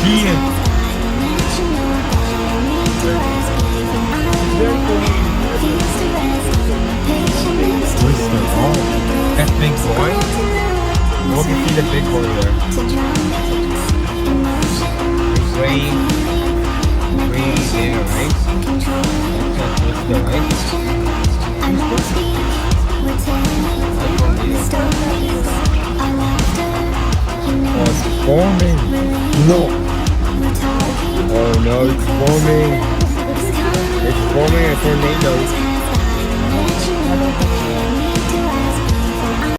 Here. Twister. Oh, that big boy. Hope you see the big boy there. Gray there, right? That's a twister, right? Oh, it's forming. No. Oh no, it's forming. It's forming a tornado.